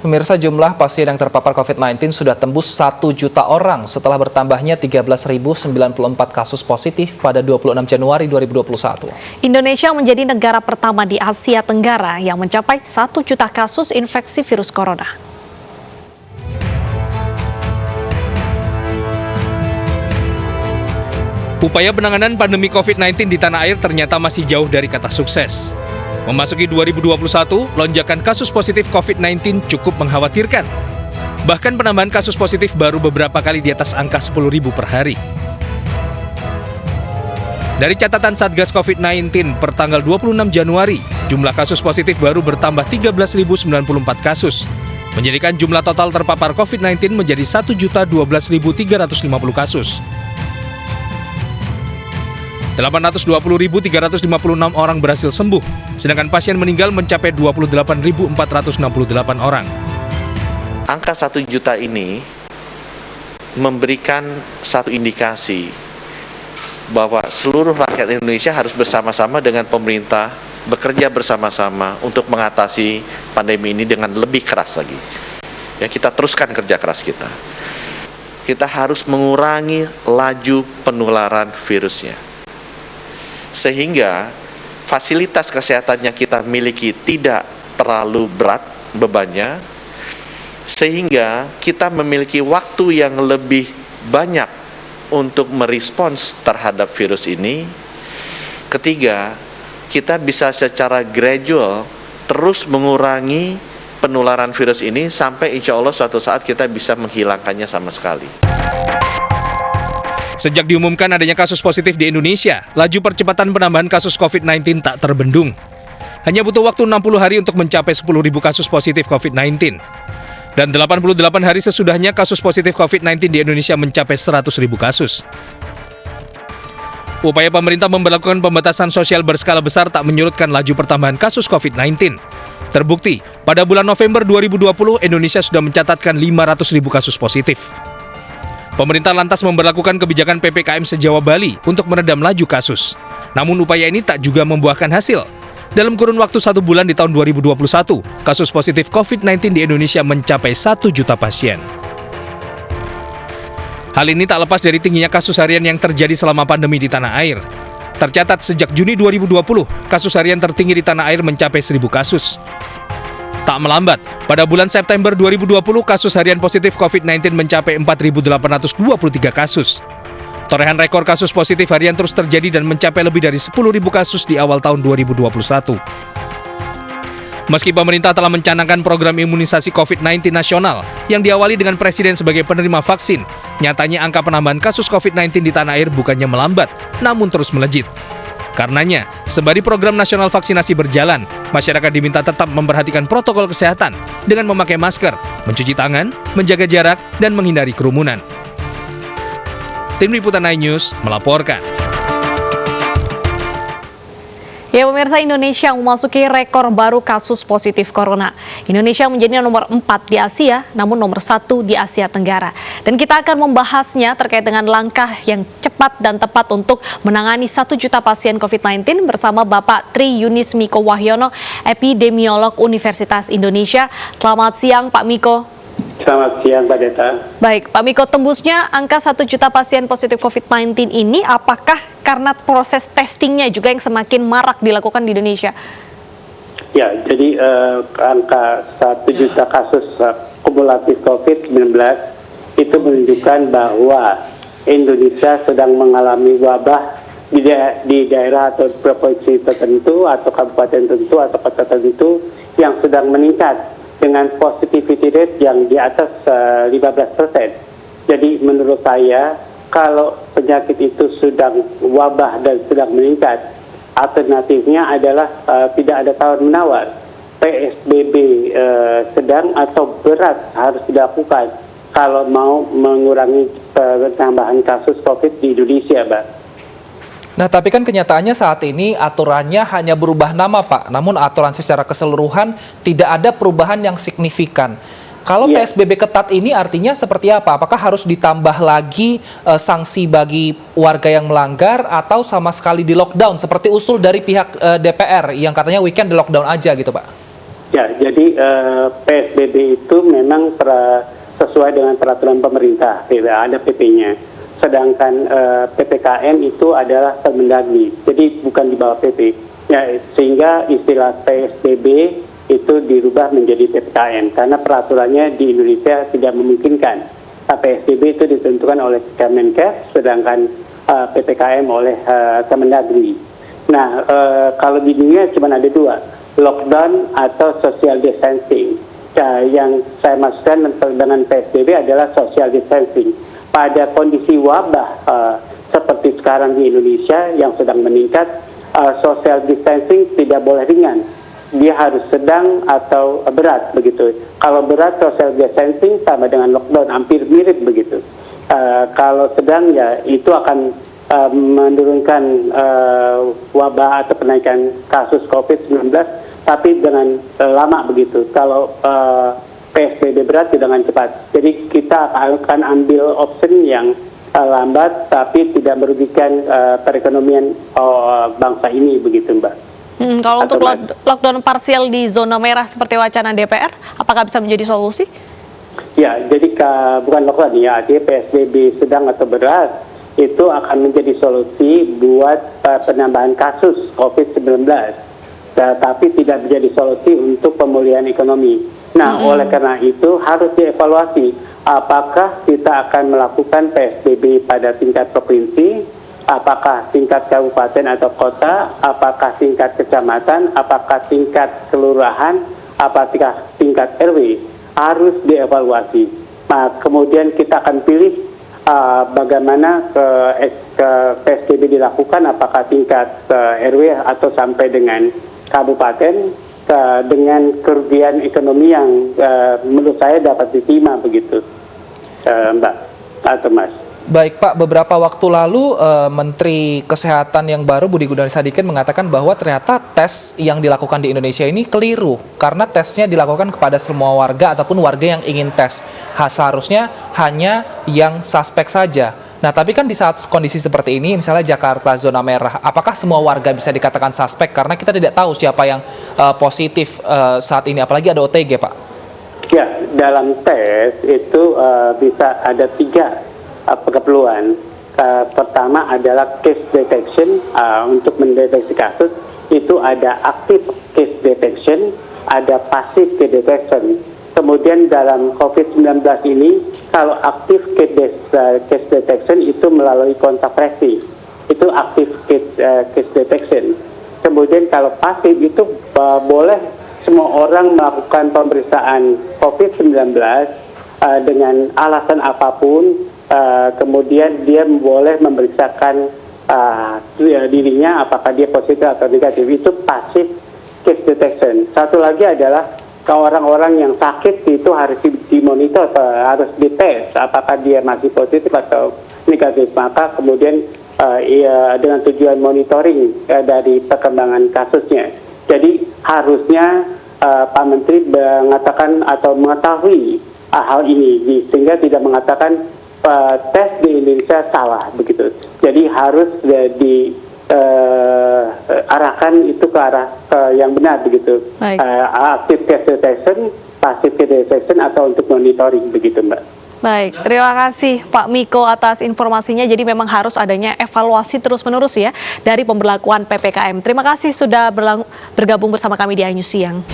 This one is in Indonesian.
Pemirsa, jumlah pasien yang terpapar COVID-19 sudah tembus 1 juta orang setelah bertambahnya 13.094 kasus positif pada 26 Januari 2021. Indonesia menjadi negara pertama di Asia Tenggara yang mencapai 1 juta kasus infeksi virus corona. Upaya penanganan pandemi COVID-19 di tanah air ternyata masih jauh dari kata sukses. Memasuki 2021, lonjakan kasus positif COVID-19 cukup mengkhawatirkan. Bahkan penambahan kasus positif baru beberapa kali di atas angka 10.000 per hari. Dari catatan Satgas COVID-19 per tanggal 26 Januari, jumlah kasus positif baru bertambah 13.094 kasus, menjadikan jumlah total terpapar COVID-19 menjadi 1.012.350 kasus. 820.356 orang berhasil sembuh, sedangkan pasien meninggal mencapai 28.468 orang. Angka 1 juta ini memberikan satu indikasi bahwa seluruh rakyat Indonesia harus bersama-sama dengan pemerintah bekerja bersama-sama untuk mengatasi pandemi ini dengan lebih keras lagi. Ya, kita teruskan kerja keras kita. Kita harus mengurangi laju penularan virusnya, sehingga fasilitas kesehatan yang kita miliki tidak terlalu berat bebannya, sehingga kita memiliki waktu yang lebih banyak untuk merespons terhadap virus ini. Ketiga, kita bisa secara gradual terus mengurangi penularan virus ini sampai insya Allah suatu saat kita bisa menghilangkannya sama sekali. Sejak diumumkan adanya kasus positif di Indonesia, laju percepatan penambahan kasus COVID-19 tak terbendung. Hanya butuh waktu 60 hari untuk mencapai 10.000 kasus positif COVID-19. Dan 88 hari sesudahnya kasus positif COVID-19 di Indonesia mencapai 100.000 kasus. Upaya pemerintah memberlakukan pembatasan sosial berskala besar tak menyurutkan laju pertambahan kasus COVID-19. Terbukti, pada bulan November 2020, Indonesia sudah mencatatkan 500.000 kasus positif. Pemerintah lantas memberlakukan kebijakan PPKM se-Jawa Bali untuk meredam laju kasus. Namun upaya ini tak juga membuahkan hasil. Dalam kurun waktu 1 bulan di tahun 2021, kasus positif COVID-19 di Indonesia mencapai 1 juta pasien. Hal ini tak lepas dari tingginya kasus harian yang terjadi selama pandemi di tanah air. Tercatat sejak Juni 2020, kasus harian tertinggi di tanah air mencapai 1.000 kasus. Tak melambat, pada bulan September 2020 kasus harian positif COVID-19 mencapai 4.823 kasus. Torehan rekor kasus positif harian terus terjadi dan mencapai lebih dari 10.000 kasus di awal tahun 2021. Meski pemerintah telah mencanangkan program imunisasi COVID-19 nasional yang diawali dengan Presiden sebagai penerima vaksin, nyatanya angka penambahan kasus COVID-19 di tanah air bukannya melambat, namun terus melejit. Karenanya, sembari program nasional vaksinasi berjalan, masyarakat diminta tetap memperhatikan protokol kesehatan dengan memakai masker, mencuci tangan, menjaga jarak, dan menghindari kerumunan. Tim Liputan iNews melaporkan. Ya pemirsa, Indonesia memasuki rekor baru kasus positif corona. Indonesia menjadi nomor 4 di Asia, namun nomor 1 di Asia Tenggara. Dan kita akan membahasnya terkait dengan langkah yang cepat dan tepat untuk menangani 1 juta pasien COVID-19 bersama Bapak Tri Yunis Miko Wahyono, epidemiolog Universitas Indonesia. Selamat siang Pak Miko. Selamat siang Pak Deta. Baik, Pak Miko, tembusnya angka 1 juta pasien positif COVID-19 ini apakah karena proses testingnya juga yang semakin marak dilakukan di Indonesia? Ya, jadi angka 1 juta kasus kumulatif COVID-19 itu menunjukkan bahwa Indonesia sedang mengalami wabah di daerah atau provinsi tertentu atau kabupaten tertentu atau kota tertentu yang sedang meningkat dengan positivity rate yang di atas 15%. Jadi menurut saya, kalau penyakit itu sedang wabah dan sedang meningkat, alternatifnya adalah tidak ada tawar-menawar. PSBB sedang atau berat harus dilakukan kalau mau mengurangi penambahan kasus COVID di Indonesia, Mbak. Nah, tapi kan kenyataannya saat ini aturannya hanya berubah nama, Pak. Namun aturan secara keseluruhan tidak ada perubahan yang signifikan. Kalau PSBB ketat ini artinya seperti apa? Apakah harus ditambah lagi sanksi bagi warga yang melanggar atau sama sekali di lockdown seperti usul dari pihak DPR yang katanya weekend di lockdown aja gitu, Pak? Ya, jadi PSBB itu memang sesuai dengan peraturan pemerintah, ada PP-nya. Sedangkan PPKM itu adalah Permendagri, jadi bukan di bawah PP. Ya, sehingga istilah PSBB itu dirubah menjadi PPKM karena peraturannya di Indonesia tidak memungkinkan. PSBB itu ditentukan oleh Kemenkes, sedangkan PPKM oleh Kemendagri. Nah, kalau di dunia cuma ada dua, lockdown atau social distancing. Yang saya maksudkan dengan PSBB adalah social distancing. Pada kondisi wabah seperti sekarang di Indonesia yang sedang meningkat, social distancing tidak boleh ringan. Dia harus sedang atau berat begitu. Kalau berat, social distancing sama dengan lockdown, hampir mirip begitu. Kalau sedang, ya itu akan menurunkan wabah atau kenaikan kasus COVID-19, tapi dengan lama begitu. Kalau PSBB berat dengan cepat. Jadi kita akan ambil option yang lambat, tapi tidak merugikan perekonomian bangsa ini begitu, Mbak. Kalau untuk lockdown parsial di zona merah seperti wacana DPR, apakah bisa menjadi solusi? Ya, jadi bukan lockdown ya, artinya PSBB sedang atau berat itu akan menjadi solusi buat penambahan kasus COVID-19, tapi tidak menjadi solusi untuk pemulihan ekonomi. Nah, oleh karena itu harus dievaluasi apakah kita akan melakukan PSBB pada tingkat provinsi, apakah tingkat kabupaten atau kota, apakah tingkat kecamatan, apakah tingkat kelurahan, apakah tingkat RW, harus dievaluasi. Nah, kemudian kita akan pilih bagaimana ke PSBB dilakukan, apakah tingkat RW atau sampai dengan kabupaten, dengan kerugian ekonomi yang menurut saya dapat diterima begitu, Mbak atau Mas. Baik Pak, beberapa waktu lalu Menteri Kesehatan yang baru Budi Gunadi Sadikin mengatakan bahwa ternyata tes yang dilakukan di Indonesia ini keliru karena tesnya dilakukan kepada semua warga ataupun warga yang ingin tes. Seharusnya hanya yang suspek saja. Nah, tapi kan di saat kondisi seperti ini, misalnya Jakarta zona merah, apakah semua warga bisa dikatakan suspek karena kita tidak tahu siapa yang positif saat ini, apalagi ada OTG, Pak? Ya, dalam tes itu bisa ada 3 keperluan. Pertama adalah case detection, untuk mendeteksi kasus itu ada active case detection, ada passive case detection. Kemudian dalam COVID-19 ini, kalau aktif case detection itu melalui kontak tracing, itu aktif case detection. Kemudian kalau pasif itu boleh semua orang melakukan pemeriksaan COVID-19 dengan alasan apapun, kemudian dia boleh memeriksakan dirinya apakah dia positif atau negatif. Itu pasif case detection. Satu lagi adalah orang-orang yang sakit itu harus dimonitor, harus dites apakah dia masih positif atau negatif. Maka kemudian dengan tujuan monitoring dari perkembangan kasusnya. Jadi harusnya Pak Menteri mengatakan atau mengetahui hal ini sehingga tidak mengatakan tes di Indonesia salah begitu. Jadi harus arahkan itu ke arah yang benar begitu. Aktif case detection, passive case detection atau untuk monitoring begitu, Mbak. Baik, terima kasih Pak Miko atas informasinya. Jadi memang harus adanya evaluasi terus-menerus ya dari pemberlakuan PPKM. Terima kasih sudah bergabung bersama kami di iNews Siang.